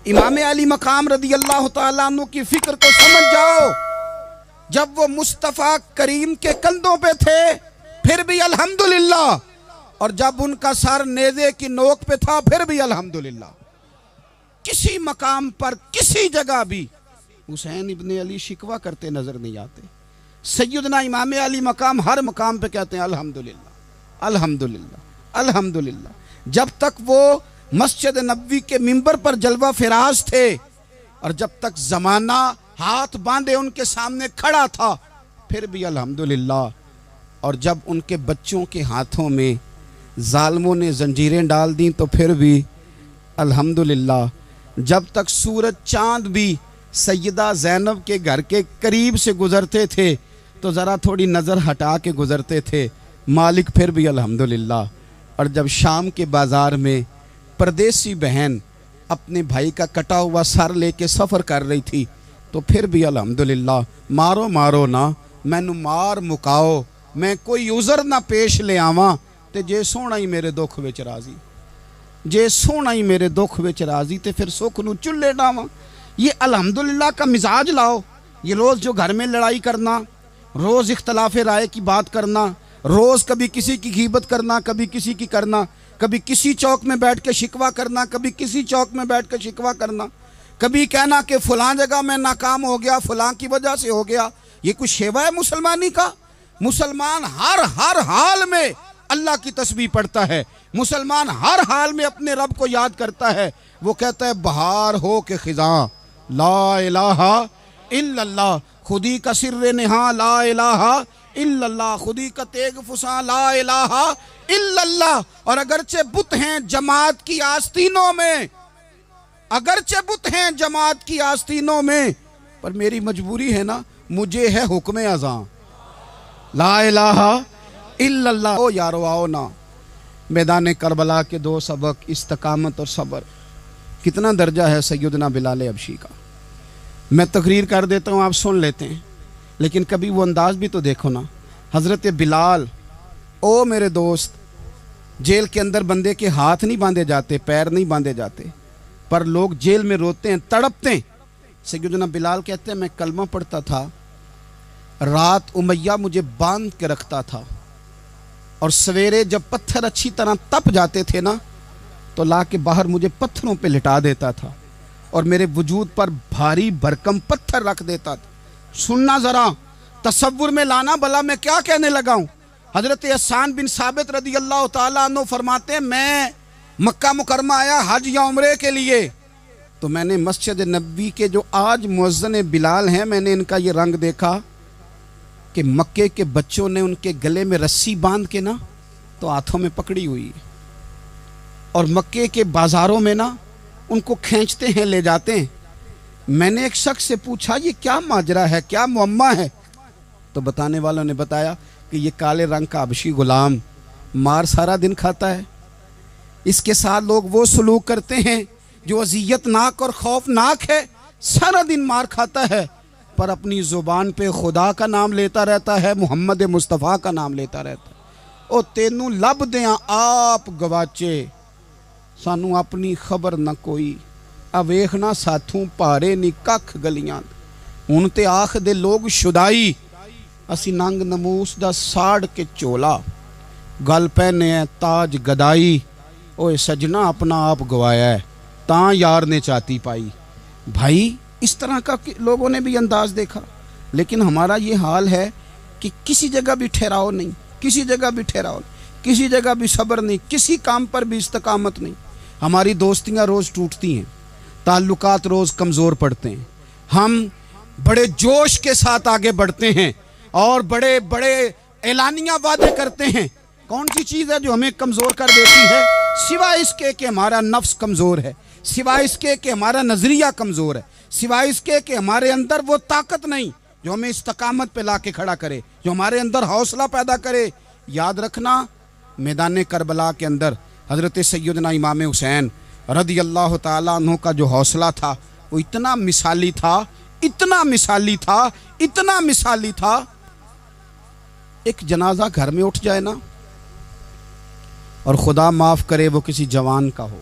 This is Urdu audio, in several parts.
امام علی مقام رضی اللہ تعالیٰ عنہ کی فکر کو سمجھ جاؤ، جب وہ مصطفیٰ کریم کے کندھوں پہ تھے پھر بھی الحمدللہ، اور جب ان کا سر نیزے کی نوک پہ تھا پھر بھی الحمدللہ۔ کسی مقام پر کسی جگہ بھی حسین ابن علی شکوہ کرتے نظر نہیں آتے۔ سیدنا امام علی مقام ہر مقام پہ کہتے ہیں الحمدللہ الحمدللہ الحمدللہ۔ جب تک وہ مسجد نبوی کے منبر پر جلوہ فراز تھے اور جب تک زمانہ ہاتھ باندھے ان کے سامنے کھڑا تھا پھر بھی الحمدللہ، اور جب ان کے بچوں کے ہاتھوں میں ظالموں نے زنجیریں ڈال دیں تو پھر بھی الحمدللہ، جب تک سورج چاند بھی سیدہ زینب کے گھر کے قریب سے گزرتے تھے تو ذرا تھوڑی نظر ہٹا کے گزرتے تھے مالک پھر بھی الحمدللہ، اور جب شام کے بازار میں پردیسی بہن اپنے بھائی کا کٹا ہوا سر لے کے سفر کر رہی تھی تو پھر بھی الحمدللہ۔ مارو مارو نہ مینو مار مکاؤ، میں کوئی عذر نہ پیش لے آواں تے جے سونا ہی میرے دکھ وچ راضی، جے سونا ہی میرے دکھ وچ راضی تے پھر سکھ نو چلے ڈاواں۔ یہ الحمدللہ کا مزاج لاؤ۔ یہ روز جو گھر میں لڑائی کرنا، روز اختلاف رائے کی بات کرنا، روز کبھی کسی کی غیبت کرنا، کبھی کسی کی کرنا، کبھی کسی چوک میں بیٹھ کے شکوہ کرنا، کبھی کسی چوک میں بیٹھ کے شکوہ کرنا، کبھی کہنا کہ فلاں جگہ میں ناکام ہو گیا فلاں کی وجہ سے ہو گیا۔ یہ کچھ شیوا ہے مسلمانی کا؟ مسلمان ہر حال میں اللہ کی تسبیح پڑھتا ہے، مسلمان ہر حال میں اپنے رب کو یاد کرتا ہے۔ وہ کہتا ہے بہار ہو کے خزاں لا الہ الا اللہ، خودی کا سر نہاں لا الہ الا اللہ، خودی کا تیغ فساں لا الہ الا اللہ۔ اور اگرچہ بت ہیں جماعت کی آستینوں میں، اگرچہ بت ہیں جماعت کی آستینوں میں، پر میری مجبوری ہے نا، مجھے ہے حکم اذاں لا الہ الا اللہ۔ او یارو آؤ نا، میدان کربلا کے دو سبق استقامت اور صبر۔ کتنا درجہ ہے سیدنا بلال حبشی کا، میں تقریر کر دیتا ہوں آپ سن لیتے ہیں، لیکن کبھی وہ انداز بھی تو دیکھو نا۔ حضرت بلال، او میرے دوست، جیل کے اندر بندے کے ہاتھ نہیں باندھے جاتے، پیر نہیں باندھے جاتے، پر لوگ جیل میں روتے ہیں، تڑپتے ہیں۔ سیدنا بلال کہتے ہیں میں کلمہ پڑھتا تھا، رات امیہ مجھے باندھ کے رکھتا تھا، اور سویرے جب پتھر اچھی طرح تپ جاتے تھے نا تو لا کے باہر مجھے پتھروں پہ لٹا دیتا تھا اور میرے وجود پر بھاری بھرکم پتھر رکھ دیتا تھا۔ سننا ذرا، تصور میں لانا بھلا میں کیا کہنے لگا ہوں۔ حضرت حسان بن ثابت رضی اللہ تعالیٰ عنہ فرماتے ہیں میں مکہ مکرمہ آیا حج یا عمرے کے لیے، تو میں نے مسجد نبوی کے جو آج مؤذن بلال ہیں میں نے ان کا یہ رنگ دیکھا کہ مکے کے بچوں نے ان کے گلے میں رسی باندھ کے نا تو ہاتھوں میں پکڑی ہوئی، اور مکے کے بازاروں میں نا ان کو کھینچتے ہیں لے جاتے ہیں۔ میں نے ایک شخص سے پوچھا یہ کیا ماجرا ہے، کیا معمہ ہے؟ تو بتانے والوں نے بتایا کہ یہ کالے رنگ کا حبشی غلام مار سارا دن کھاتا ہے، اس کے ساتھ لوگ وہ سلوک کرتے ہیں جو اذیت ناک اور خوفناک ہے، سارا دن مار کھاتا ہے پر اپنی زبان پہ خدا کا نام لیتا رہتا ہے، محمد مصطفیٰ کا نام لیتا رہتا ہے۔ او تینوں لب دیاں آپ گواچے، سانو اپنی خبر نہ کوئی، اویخنا ساتھوں پارے نی ککھ گلیاں، ہن تے آخ دے لوگ شدائی، اسی ننگ نموس دا ساڑ کے چولا، گل پہنے ہے تاج گدائی، اوے سجنا اپنا آپ گوایا ہے تاں یار نے چاتی پائی۔ بھائی اس طرح کا لوگوں نے بھی انداز دیکھا، لیکن ہمارا یہ حال ہے کہ کسی جگہ بھی ٹھہراؤ نہیں، کسی جگہ بھی ٹھہراؤ نہیں، کسی جگہ بھی صبر نہیں، کسی کام پر بھی استقامت نہیں۔ ہماری دوستیاں روز ٹوٹتی ہیں، تعلقات روز کمزور پڑتے ہیں، ہم بڑے جوش کے ساتھ آگے بڑھتے ہیں اور بڑے بڑے اعلانیہ وعدے کرتے ہیں۔ کون سی چیز ہے جو ہمیں کمزور کر دیتی ہے؟ سوائے اس کے کہ ہمارا نفس کمزور ہے، سوائے اس کے کہ ہمارا نظریہ کمزور ہے، سوائے اس کے کہ ہمارے اندر وہ طاقت نہیں جو ہمیں استقامت پہ لا کے کھڑا کرے، جو ہمارے اندر حوصلہ پیدا کرے۔ یاد رکھنا میدان کربلا کے اندر حضرت سیدنا امام حسین رضی اللہ تعالیٰ عنہ کا جو حوصلہ تھا وہ اتنا مثالی تھا، اتنا مثالی تھا، اتنا مثالی تھا۔ ایک جنازہ گھر میں اٹھ جائے نا اور خدا معاف کرے وہ کسی جوان کا ہو،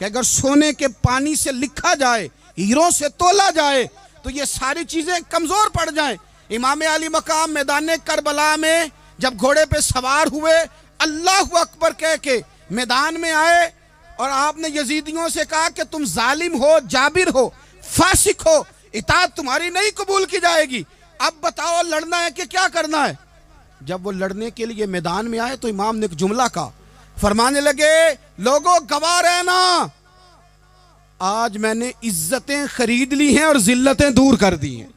کہ اگر سونے کے پانی سے لکھا جائے، ہیروں سے تولا جائے تو یہ ساری چیزیں کمزور پڑ جائیں۔ امام علی مقام میدان کربلا میں جب گھوڑے پہ سوار ہوئے، اللہ اکبر کہہ کے میدان میں آئے، اور آپ نے یزیدیوں سے کہا کہ تم ظالم ہو، جابر ہو، فاسق ہو، اطاعت تمہاری نہیں قبول کی جائے گی، اب بتاؤ لڑنا ہے کہ کیا کرنا ہے۔ جب وہ لڑنے کے لیے میدان میں آئے تو امام نے ایک جملہ کہا، فرمانے لگے لوگوں گواہ رہنا، آج میں نے عزتیں خرید لی ہیں اور ذلتیں دور کر دی ہیں۔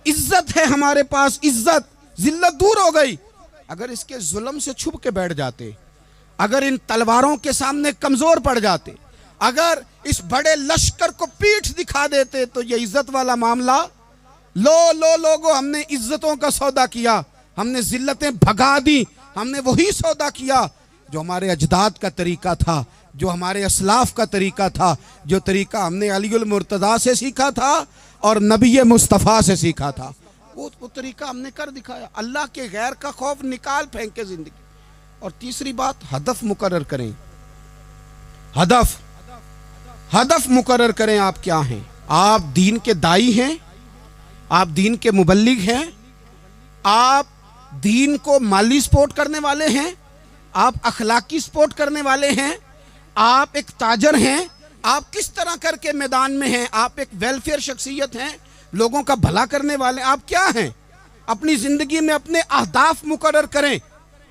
عزت ہے ہمارے پاس، عزت، ذلت دور ہو گئی۔ اگر اس کے ظلم سے چھپ کے بیٹھ جاتے، اگر ان تلواروں کے سامنے کمزور پڑ جاتے، اگر اس بڑے لشکر کو پیٹھ دکھا دیتے تو یہ عزت والا معاملہ، لوگوں ہم نے عزتوں کا سودا کیا، ہم نے ذلتیں بھگا دی، ہم نے وہی سودا کیا جو ہمارے اجداد کا طریقہ تھا، جو ہمارے اسلاف کا طریقہ تھا، جو طریقہ ہم نے علی المرتضیٰ سے سیکھا تھا اور نبی مصطفیٰ سے سیکھا تھا، وہ طریقہ ہم نے کر دکھایا۔ اللہ کے غیر کا خوف نکال پھینکے زندگی۔ اور تیسری بات، ہدف مقرر کریں، ہدف مقرر کریں۔ آپ کیا ہیں؟ آپ دین کے دائی ہیں، آپ دین کے مبلغ ہیں، آپ دین کو مالی سپورٹ کرنے والے ہیں، آپ اخلاقی سپورٹ کرنے والے ہیں، آپ ایک تاجر ہیں، آپ کس طرح کر کے میدان میں ہیں، آپ ایک ویلفیئر شخصیت ہیں، لوگوں کا بھلا کرنے والے، آپ کیا ہیں؟ اپنی زندگی میں اپنے اہداف مقرر کریں،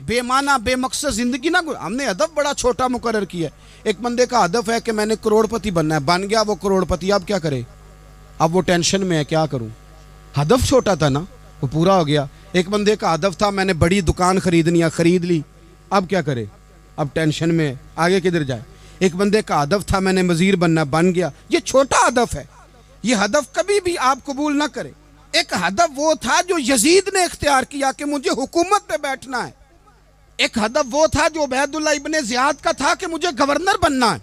بے معنی بے مقصد زندگی نہ۔ ہم نے ہدف بڑا چھوٹا مقرر کیا ہے۔ ایک بندے کا ہدف ہے کہ میں نے کروڑ پتی بننا ہے، بن گیا وہ کروڑ پتی، اب کیا کرے؟ اب وہ ٹینشن میں ہے، کیا کروں؟ ہدف چھوٹا تھا نا، وہ پورا ہو گیا۔ ایک بندے کا ہدف تھا میں نے بڑی دکان خریدنی ہے، خرید لی، اب کیا کرے؟ اب ٹینشن میں ہے، آگے کدھر جائے؟ ایک بندے کا ہدف تھا میں نے وزیر بننا ہے، بن گیا۔ یہ چھوٹا ہدف ہے، یہ ہدف کبھی بھی آپ قبول نہ کریں۔ ایک ہدف وہ تھا جو یزید نے اختیار کیا کہ مجھے حکومت پہ بیٹھنا ہے۔ ایک ہدف وہ تھا جو عبید اللہ ابن زیاد کا تھا کہ مجھے گورنر بننا ہے۔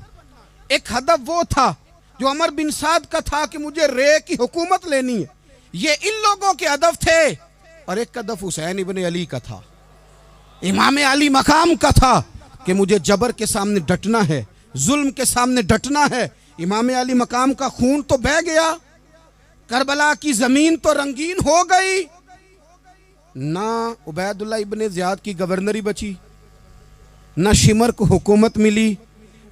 ایک ہدف وہ تھا جو عمر بن سعد کا تھا کہ مجھے رے کی حکومت لینی ہے۔ یہ ان لوگوں کے ہدف تھے، اور ایک ہدف حسین ابن علی کا تھا، امام علی مقام کا تھا کہ مجھے جبر کے سامنے ڈٹنا ہے، ظلم کے سامنے ڈٹنا ہے۔ امام علی مقام کا خون تو بہہ گیا، کربلا کی زمین تو رنگین ہو گئی، نہ عبید اللہ ابن زیاد کی گورنری بچی، نہ شمر کو حکومت ملی،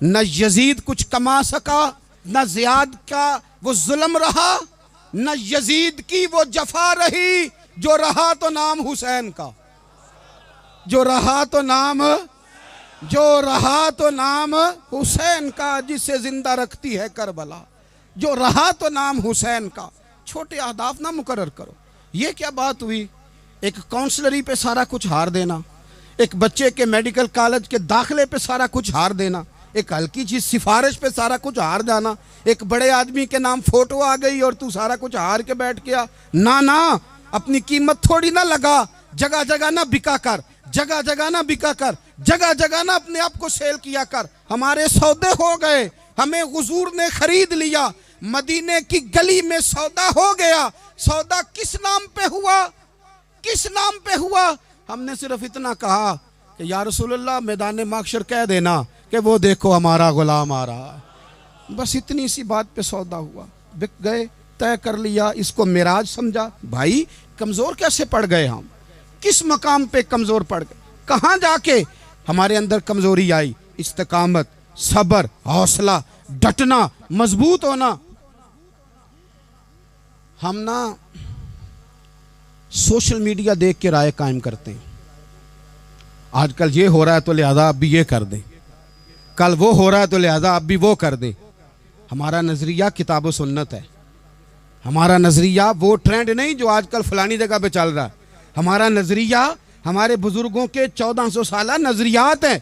نہ یزید کچھ کما سکا، نہ زیاد کا وہ ظلم رہا، نہ یزید کی وہ جفا رہی۔ جو رہا تو نام حسین کا، جو رہا تو نام حسین کا، جسے زندہ رکھتی ہے کربلا، جو رہا تو نام حسین کا۔ چھوٹے اہداف نہ مقرر کرو۔ یہ کیا بات ہوئی؟ ایک کونسلری پہ سارا کچھ ہار دینا، ایک بچے کے میڈیکل کالج کے داخلے پہ سارا کچھ ہار دینا، ایک ہلکی چیز سفارش پہ سارا کچھ ہار جانا، ایک بڑے آدمی کے نام فوٹو آ گئی اور تو سارا کچھ ہار کے بیٹھ گیا۔ نہ، اپنی قیمت تھوڑی نہ لگا، جگہ جگہ نہ بکا کر، جگہ جگہ نہ بکا کر، جگہ جگہ نہ اپنے آپ کو سیل کیا کر۔ ہمارے سودے ہو گئے، ہمیں حضور نے خرید لیا، مدینے کی گلی میں سودا ہو گیا۔ سودا کس نام پہ ہوا؟ کس نام پہ ہوا؟ ہم نے صرف اتنا کہا کہ یا رسول اللہ میدان محشر کہہ دینا کہ وہ دیکھو ہمارا غلام آ رہا ہے، بس اتنی سی بات پہ سودا ہوا، بک گئے، طے کر لیا، اس کو معراج سمجھا۔ بھائی کمزور کیسے پڑ گئے ہم؟ کس مقام پہ کمزور پڑ گئے؟ کہاں جا کے ہمارے اندر کمزوری آئی؟ استقامت، صبر، حوصلہ، ڈٹنا، مضبوط ہونا۔ ہم نا سوشل میڈیا دیکھ کے رائے قائم کرتے ہیں، آج کل یہ ہو رہا ہے تو لہذا اب بھی یہ کر دیں، کل وہ ہو رہا ہے تو لہذا اب بھی وہ کر دیں۔ ہمارا نظریہ کتاب و سنت ہے، ہمارا نظریہ وہ ٹرینڈ نہیں جو آج کل فلانی جگہ پہ چل رہا ہے۔ ہمارا نظریہ ہمارے بزرگوں کے 1400 سالہ نظریات ہیں۔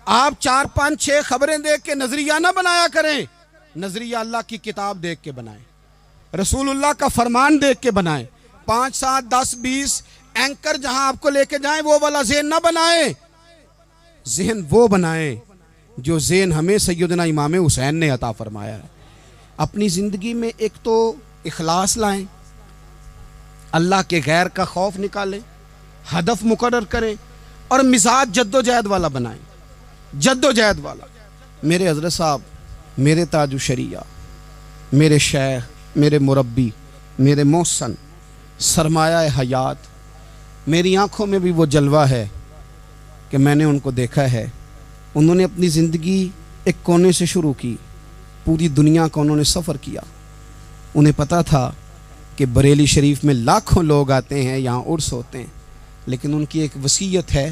آپ 4 5 6 خبریں دیکھ کے نظریہ نہ بنایا کریں، نظریہ اللہ کی کتاب دیکھ کے بنائیں، رسول اللہ کا فرمان دیکھ کے بنائیں۔ 5 7 10 20 اینکر جہاں آپ کو لے کے جائیں وہ والا ذہن نہ بنائیں، ذہن وہ بنائیں جو ذہن ہمیں سیدنا امام حسین نے عطا فرمایا ہے۔ اپنی زندگی میں ایک تو اخلاص لائیں، اللہ کے غیر کا خوف نکالیں، ہدف مقرر کریں، اور مزاج جد و جہد والا بنائیں، جد و جہد والا۔ میرے حضرت صاحب میرے تاج شریعہ، میرے شیخ، میرے مربی، میرے محسن، سرمایہ حیات، میری آنکھوں میں بھی وہ جلوہ ہے کہ میں نے ان کو دیکھا ہے۔ انہوں نے اپنی زندگی ایک کونے سے شروع کی، پوری دنیا کا انہوں نے سفر کیا۔ انہیں پتہ تھا کہ بریلی شریف میں لاکھوں لوگ آتے ہیں، یہاں عرس ہوتے ہیں، لیکن ان کی ایک وصیت ہے،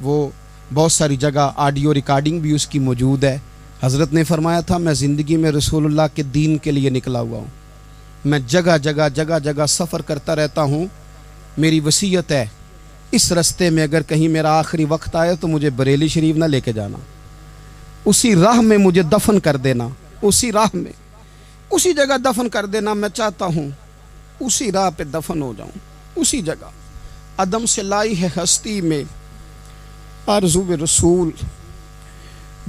وہ بہت ساری جگہ آڈیو ریکارڈنگ بھی اس کی موجود ہے۔ حضرت نے فرمایا تھا، میں زندگی میں رسول اللہ کے دین کے لیے نکلا ہوا ہوں، میں جگہ جگہ سفر کرتا رہتا ہوں، میری وصیت ہے اس رستے میں اگر کہیں میرا آخری وقت آئے تو مجھے بریلی شریف نہ لے کے جانا، اسی راہ میں مجھے دفن کر دینا، اسی راہ میں اسی جگہ دفن کر دینا، میں چاہتا ہوں اسی راہ پہ دفن ہو جاؤں، اسی جگہ۔ عدم سے لائی ہے ہستی میں آرزو رسول،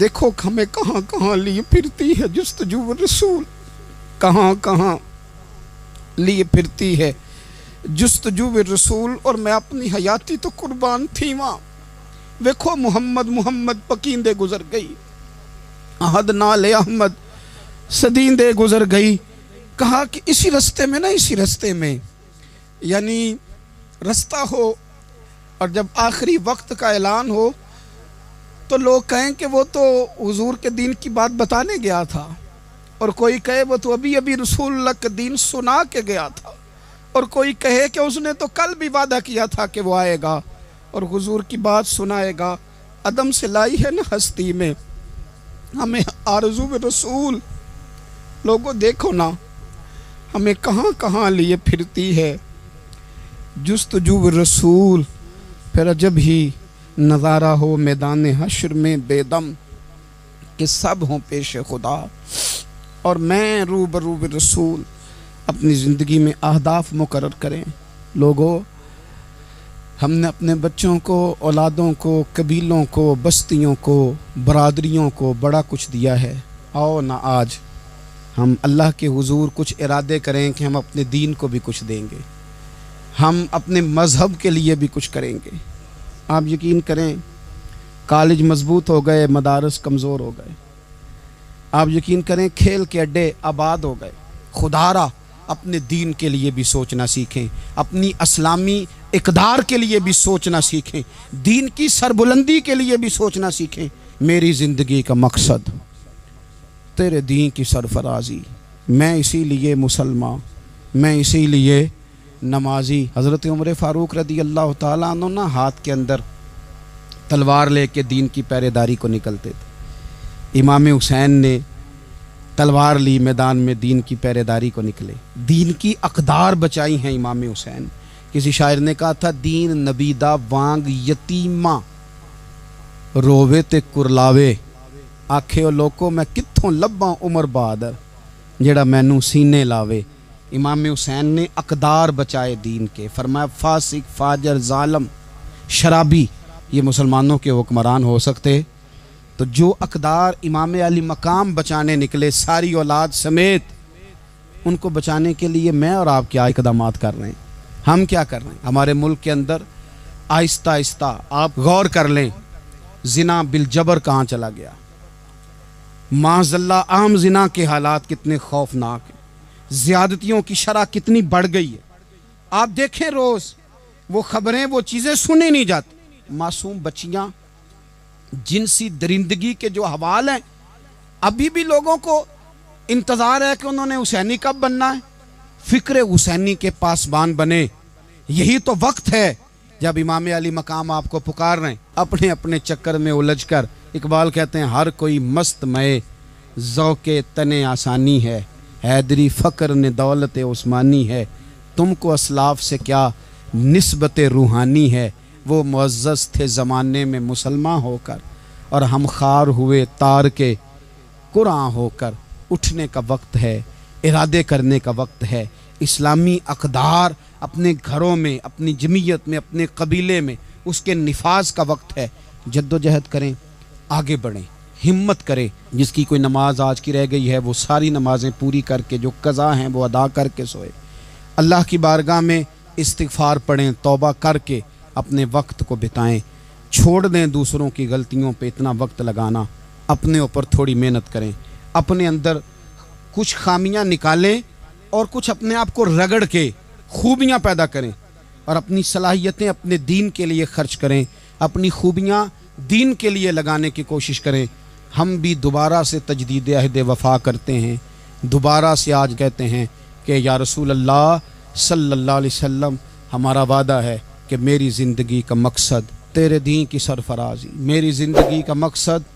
دیکھو ہمیں کہاں کہاں لیے پھرتی ہے جستجو رسول، کہاں کہاں لیے پھرتی ہے جستجو رسول، اور میں اپنی حیاتی تو قربان تھی وہاں۔ دیکھو محمد پکیندے گزر گئی، احد نال احمد صدیندے گزر گئی۔ کہا کہ اسی رستے میں یعنی رستہ ہو، اور جب آخری وقت کا اعلان ہو تو لوگ کہیں کہ وہ تو حضور کے دین کی بات بتانے گیا تھا، اور کوئی کہے وہ تو ابھی رسول اللہ کے دین سنا کے گیا تھا، اور کوئی کہے کہ اس نے تو کل بھی وعدہ کیا تھا کہ وہ آئے گا اور حضور کی بات سنائے گا۔ عدم سے لائی ہے نا ہستی میں ہمیں آرزو رسول، لوگوں دیکھو نا ہمیں کہاں کہاں لیے پھرتی ہے جستجو رسول۔ پھر عجب ہی نظارہ ہو میدان حشر میں بے دم کہ سب ہوں پیش خدا، اور میں روبرو رسول۔ اپنی زندگی میں اہداف مقرر کریں لوگوں۔ ہم نے اپنے بچوں کو، اولادوں کو، قبیلوں کو، بستیوں کو، برادریوں کو بڑا کچھ دیا ہے۔ آؤ نہ آج ہم اللہ کے حضور کچھ ارادے کریں کہ ہم اپنے دین کو بھی کچھ دیں گے، ہم اپنے مذہب کے لیے بھی کچھ کریں گے۔ آپ یقین کریں کالج مضبوط ہو گئے، مدارس کمزور ہو گئے۔ آپ یقین کریں کھیل کے اڈے آباد ہو گئے۔ خدا را اپنے دین کے لیے بھی سوچنا سیکھیں، اپنی اسلامی اقدار کے لیے بھی سوچنا سیکھیں، دین کی سربلندی کے لیے بھی سوچنا سیکھیں۔ میری زندگی کا مقصد تیرے دین کی سرفرازی، میں اسی لیے مسلمان، میں اسی لیے نمازی۔ حضرت عمر فاروق رضی اللہ تعالیٰ عنہ نا ہاتھ کے اندر تلوار لے کے دین کی پہرے داری کو نکلتے تھے۔ امام حسین نے تلوار لی، میدان میں دین کی پہرے داری کو نکلے، دین کی اقدار بچائی ہیں امام حسین۔ کسی شاعر نے کہا تھا دین نبی دا وانگ یتیماں رووے تے کرلاوے، آکھے او لوکو میں کتھوں لباں عمر بہادر جیڑا مینوں سینے لاوے۔ امام حسین نے اقدار بچائے دین کے۔ فرمایا فاسق، فاجر، ظالم، شرابی یہ مسلمانوں کے حکمران ہو سکتے؟ تو جو اقدار امام علی مقام بچانے نکلے ساری اولاد سمیت، ان کو بچانے کے لیے میں اور آپ کیا اقدامات کر رہے ہیں؟ ہم کیا کر رہے ہیں؟ ہمارے ملک کے اندر آہستہ آہستہ آپ غور کر لیں، زنا بالجبر کہاں چلا گیا، معاذ اللہ عام زنا کے حالات کتنے خوفناک ہیں، زیادتیوں کی شرح کتنی بڑھ گئی ہے۔ آپ دیکھیں روز وہ خبریں، وہ چیزیں سنی نہیں جاتی۔ معصوم بچیاں، جنسی درندگی کے جو حوال ہیں، ابھی بھی لوگوں کو انتظار ہے کہ انہوں نے حسینی کب بننا ہے، فکر حسینی کے پاسبان بنے۔ یہی تو وقت ہے جب امام علی مقام آپ کو پکار رہے ہیں، اپنے اپنے چکر میں الجھ کر۔ اقبال کہتے ہیں ہر کوئی مست مئے ذوق تن آسانی ہے، حیدری فقر نے دولت عثمانی ہے، تم کو اسلاف سے کیا نسبت روحانی ہے، وہ معزز تھے زمانے میں مسلمان ہو کر، اور ہم خار ہوئے تار کے قرآن ہو کر۔ اٹھنے کا وقت ہے، ارادے کرنے کا وقت ہے، اسلامی اقدار اپنے گھروں میں، اپنی جمعیت میں، اپنے قبیلے میں اس کے نفاذ کا وقت ہے۔ جد و جہد کریں، آگے بڑھیں، ہمت کریں۔ جس کی کوئی نماز آج کی رہ گئی ہے وہ ساری نمازیں پوری کر کے، جو قضا ہیں وہ ادا کر کے سوئے۔ اللہ کی بارگاہ میں استغفار پڑھیں، توبہ کر کے اپنے وقت کو بتائیں، چھوڑ دیں دوسروں کی غلطیوں پہ اتنا وقت لگانا، اپنے اوپر تھوڑی محنت کریں۔ اپنے اندر کچھ خامیاں نکالیں اور کچھ اپنے آپ کو رگڑ کے خوبیاں پیدا کریں اور اپنی صلاحیتیں اپنے دین کے لیے خرچ کریں، اپنی خوبیاں دین کے لیے لگانے کی کوشش کریں۔ ہم بھی دوبارہ سے تجدید عہد وفا کرتے ہیں، دوبارہ سے آج کہتے ہیں کہ یا رسول اللہ صلی اللہ علیہ وسلم، ہمارا وعدہ ہے کہ میری زندگی کا مقصد تیرے دین کی سرفرازی، میری زندگی کا مقصد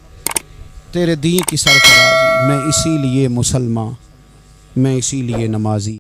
تیرے دین کی سرفرازی، میں اسی لیے مسلمان، میں اسی لیے نمازی۔